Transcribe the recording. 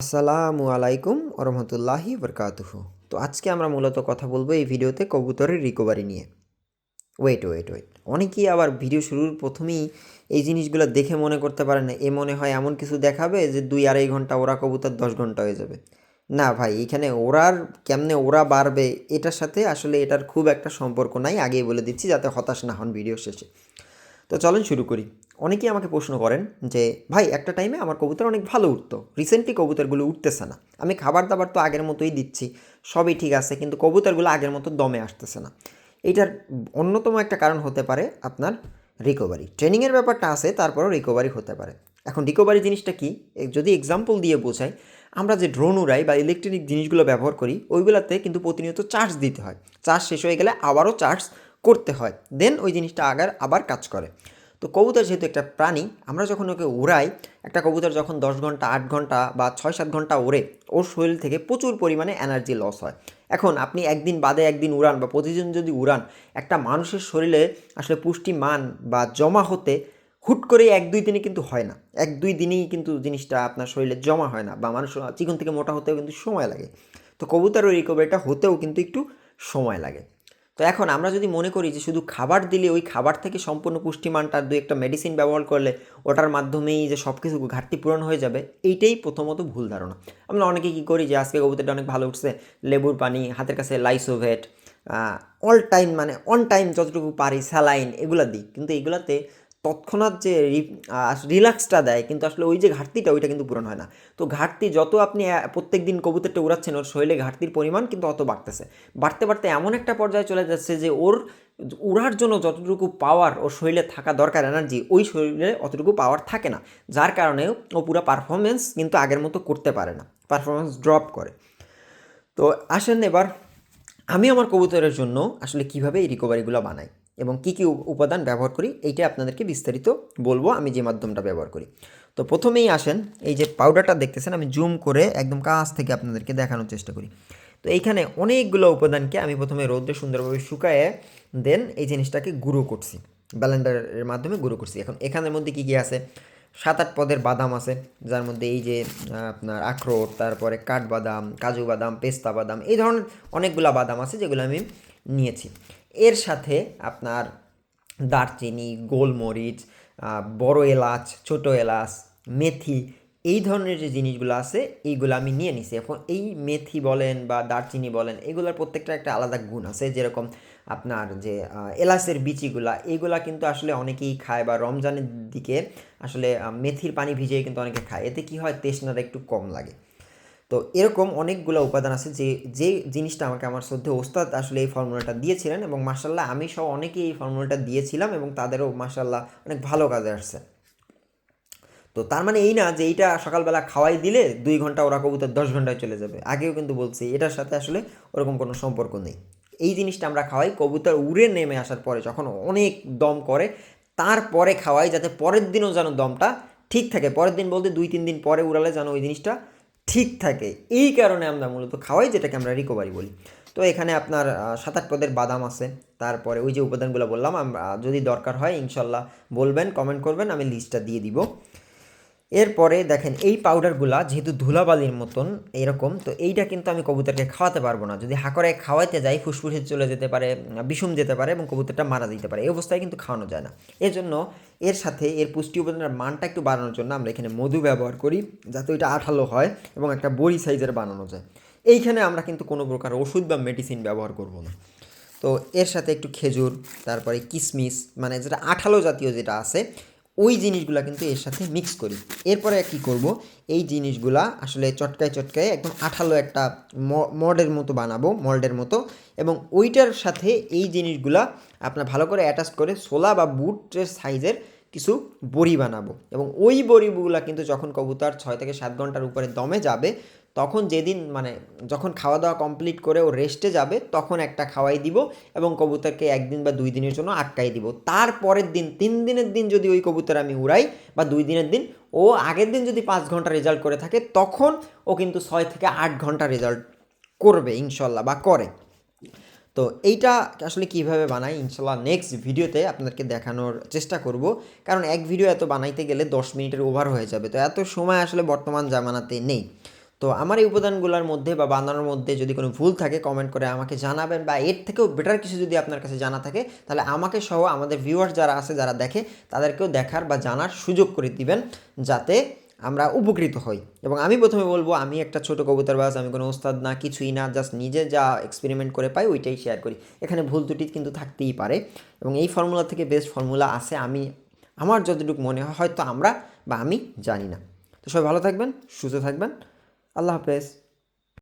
আসসালামু আলাইকুম ওরহমতুল্লাহি বরকাতুহু। তো আজকে আমরা মূলত কথা বলবো এই ভিডিওতে কবুতরের রিকভারি নিয়ে। ওয়েট। অনেকেই আবার ভিডিও শুরুর প্রথমেই এই জিনিসগুলো দেখে মনে করতে পারে না, মনে হয় এমন কিছু দেখাবে যে 2-2.5 ঘন্টা ওরা কবুতর 10 ঘন্টা হয়ে যাবে। না ভাই, এখানে ওরার কেমনে ওরা বাড়বে এটার সাথে আসলে এটার খুব একটা সম্পর্ক নাই, আগেই বলে দিচ্ছি যাতে হতাশ না হন ভিডিও শেষে। তো চলেন শুরু করি। অনেকেই আমাকে প্রশ্ন করেন যে ভাই, একটা টাইমে আমার কবুতর অনেক ভালো উঠতো, রিসেন্টলি কবুতরগুলো উঠতেছে না। আমি খাবার দাবার তো আগের মতোই দিচ্ছি, সবই ঠিক আছে, কিন্তু কবুতরগুলো আগের মতো দমে আসতেছে না। এইটার অন্যতম একটা কারণ হতে পারে আপনার রিকভারি। ট্রেনিংয়ের ব্যাপারটা আছে, তারপরেও রিকভারি হতে পারে। এখন রিকভারি জিনিসটা কি, যদি এক্সাম্পল দিয়ে বোঝাই, আমরা যে ড্রোন উড়াই বা ইলেকট্রনিক জিনিসগুলো ব্যবহার করি, ওইগুলোতে কিন্তু প্রতিনিয়ত চার্জ দিতে হয়। চার্জ শেষ হয়ে গেলে আবারও চার্জ করতে হয়, দেন ওই জিনিসটা আবার কাজ করে। তো কবুতর যেহেতু একটা প্রাণী, আমরা যখন ওকে উড়াই, একটা কবুতর যখন 10 ঘন্টা 8 ঘন্টা বা 6-7 ঘন্টা ওড়ে, ওর শরীর থেকে প্রচুর পরিমাণে এনার্জি লস হয়। এখন আপনি একদিন বাদে একদিন উড়ান বা প্রতিদিন যদি উড়ান, একটা মানুষের শরীরে আসলে পুষ্টিমান বা জমা হতে হুট করে 1-2 দিনে কিন্তু হয় না। 1-2 দিনেই কিন্তু জিনিসটা আপনার শরীরে জমা হয় না, বা মানুষ চিকন থেকে মোটা হতেও কিন্তু সময় লাগে। তো কবুতর ওই রিকভারিটা হতেও কিন্তু একটু সময় লাগে। তো এখন আমরা যদি মনে করি যে শুধু খাবার দিলে ওই খাবার থেকে সম্পূর্ণ পুষ্টিমানটার দু একটা মেডিসিন ব্যবহার করলে ওটার মাধ্যমেই যে সব কিছু ঘাটতি পূরণ হয়ে যাবে, এইটাই প্রথমত ভুল ধারণা। আমরা অনেকে কী করি যে আজকে কবুতরটা অনেক ভালো উঠছে, লেবুর পানি, হাতের কাছে লাইসোভেট, অল টাইম মানে অন টাইম যতটুকু পারি স্যালাইন এগুলো দিই, কিন্তু এগুলাতে তৎক্ষণাৎ যে রিল্যাক্সটা দেয়, কিন্তু আসলে ওই যে ঘাটতিটা ওইটা কিন্তু পূরণ হয় না। তো ঘাটতি যত আপনি প্রত্যেক দিন কবুতরটা উড়াচ্ছেন, ওর শরীরে ঘাটতির পরিমাণ কিন্তু অত বাড়তেছে। বাড়তে বাড়তে এমন একটা পর্যায়ে চলে যাচ্ছে যে ওর উড়ার জন্য যতটুকু পাওয়ার ওর শরীরে থাকা দরকার, এনার্জি, ওই শরীরে অতটুকু পাওয়ার থাকে না। যার কারণে ও পুরো পারফরমেন্স কিন্তু আগের মতো করতে পারে না, পারফরমেন্স ড্রপ করে। তো আসেন এবার আমি আমার কবুতরের জন্য আসলে কিভাবে এই রিকভারিগুলো বানাই এবং কী কী উপাদান ব্যবহার করি, এইটা আপনাদেরকে বিস্তারিত বলবো আমি যে মাধ্যমটা ব্যবহার করি। তো প্রথমেই আসেন, এই যে পাউডারটা দেখতেছেন, আমি জুম করে একদম কাছ থেকে আপনাদেরকে দেখানোর চেষ্টা করি। তো এইখানে অনেকগুলো উপাদানকে আমি প্রথমে রোদে সুন্দরভাবে শুকায়ে দেন এই জিনিসটাকে গুঁড়ো করছি, ব্লেন্ডারের মাধ্যমে গুঁড়ো করছি। এখন এখানের মধ্যে কী কী আছে, 7-8 পদের বাদাম আছে, যার মধ্যে এই যে আপনার আখরোট, তারপরে কাঠবাদাম, কাজু বাদাম, পেস্তা বাদাম, এই ধরনের অনেকগুলো বাদাম আছে যেগুলো আমি নিয়েছি। এর সাথে আপনার দারচিনি, গোলমরিচ, বড় এলাচ, ছোট এলাচ, মেথি, এই ধরনের যে জিনিসগুলো আছে এইগুলো আমি নিয়ে নিছি। এখন এই মেথি বলেন বা দারচিনি বলেন, এগুলোর প্রত্যেকটা একটা আলাদা গুণ আছে। যেরকম আপনার যে এলাচের বিচিগুলা, এইগুলা কিন্তু আসলে অনেকেই খায়, বা রমজানের দিকে আসলে মেথির পানি ভিজিয়ে কিন্তু অনেকে খায়। এতে কি হয়, তৃষ্ণাটা একটু কম লাগে। তো এরকম অনেকগুলো উপাদান আছে যে জিনিসটা আমাকে আমার শ্রদ্ধেয় ওস্তাদ আসলে এই ফর্মুলাটা দিয়েছিলেন, এবং মার্শাল্লাহ আমি সহ অনেকেই এই ফর্মুলাটা দিয়েছিলাম এবং তাদেরও মার্শাল্লাহ অনেক ভালো কাজে আসছে। তো তার মানে এই না যে এইটা সকালবেলা খাওয়াই দিলে 2 ঘন্টা ওরা কবুতর 10 ঘন্টায় চলে যাবে। আগেও কিন্তু বলছি এটার সাথে আসলে ওরকম কোনো সম্পর্ক নেই। এই জিনিসটা আমরা খাওয়াই কবুতর উড়ে নেমে আসার পরে, যখন অনেক দম করে তারপরে খাওয়াই, যাতে পরের দিনও যেন দমটা ঠিক থাকে। পরের দিন বলতে 2-3 দিন পরে উড়ালে যেন ওই জিনিসটা ঠিক থাকে। এই কারণে আমরা মূলত খাওয়াই, যেটাকে আমরা রিকভারি বলি। তো এখানে আপনার 7-8 পদের বাদাম আছে, তারপরে ওই যে উপাদানগুলো বললাম, আমরা যদি দরকার হয় ইনশাল্লাহ বলবেন, কমেন্ট করবেন, আমি লিস্টটা দিয়ে দিব। এরপরে দেখেন এই পাউডারগুলা যেহেতু ধুলাবালির মতন এরকম, তো এইটা কিন্তু আমি কবুতরকে খাওয়াতে পারবো না। যদি হাঁকড়ে খাওয়াইতে যাই ফুসফুসে চলে যেতে পারে, বিষম যেতে পারে এবং কবুতরটা মারা দিতে পারে। এই অবস্থায় কিন্তু খাওয়ানো যায় না। এর জন্য এর সাথে এর পুষ্টি উপাদানের মানটা একটু বাড়ানোর জন্য আমরা এখানে মধু ব্যবহার করি, যাতে ওইটা আঠালো হয় এবং একটা বড়ি সাইজের বানানো যায়। এইখানে আমরা কিন্তু কোনো প্রকার ওষুধ বা মেডিসিন ব্যবহার করব না। তো এর সাথে একটু খেজুর, তারপরে কিশমিশ, মানে যেটা আঠালো জাতীয় যেটা আছে, ওই জিনিসগুলা কিন্তু এর সাথে মিক্স করি। এরপরে কী করব, এই জিনিসগুলা আসলে চটকায় চটকায় একদম আঠালো একটা মডের মতো বানাবো, মল্ডের মতো, এবং ওইটার সাথে এই জিনিসগুলা আপনার ভালো করে অ্যাটাচ করে ছোলা বা বুটের সাইজের কিছু বড়ি বানাবো। এবং ওই বড়িগুলা কিন্তু যখন কবুতর 6 থেকে 7 ঘন্টার উপরে দমে যাবে, তখন যেদিন মানে যখন খাওয়া দাওয়া কমপ্লিট করে ও রেস্টে যাবে, তখন একটা খাওয়াই দিব এবং কবুতরকে 1 দিন বা 2 দিনের জন্য আটকাই দিব। তারপরের দিন 3 দিনের দিন যদি ওই কবুতর আমি উড়াই, বা 2 দিনের দিন, ও আগের দিন যদি 5 ঘন্টা রেজাল্ট করে থাকে, তখন ও কিন্তু 6 থেকে 8 ঘন্টা রেজাল্ট করবে ইনশাল্লাহ, বা করে। তো এইটা আসলে কিভাবে বানাই ইনশাল্লাহ নেক্সট ভিডিওতে আপনাদেরকে দেখানোর চেষ্টা করব, কারণ এক ভিডিও এত বানাইতে গেলে 10 মিনিটের ওভার হয়ে যাবে, তো এত সময় আসলে বর্তমান জামানাতে নেই। তো আমার এই উপাদানগুলোর মধ্যে বা বানানোর মধ্যে যদি কোনো ভুল থাকে কমেন্ট করে আমাকে জানাবেন, বা এর থেকেও বেটার কিছু যদি আপনার কাছে জানা থাকে তাহলে আমাকে সহ আমাদের ভিউয়ার্স যারা আছে, যারা দেখে, তাদেরকেও দেখার বা জানার সুযোগ করে দিবেন, যাতে আমরা উপকৃত হই। এবং আমি প্রথমে বলবো, আমি একটা ছোটো কবুতরবাজ, আমি কোনো ওস্তাদ না, কিছুই না, জাস্ট নিজে যা এক্সপেরিমেন্ট করে পাই ওইটাই শেয়ার করি। এখানে ভুল ত্রুটি কিন্তু থাকতেই পারে, এবং এই ফর্মুলা থেকে বেস্ট ফর্মুলা আছে আমার যতটুকু মনে হয়, হয়তো আমরা বা আমি জানি না। তো সবাই ভালো থাকবেন, সুস্থ থাকবেন, আল্লাহ হাফেজ।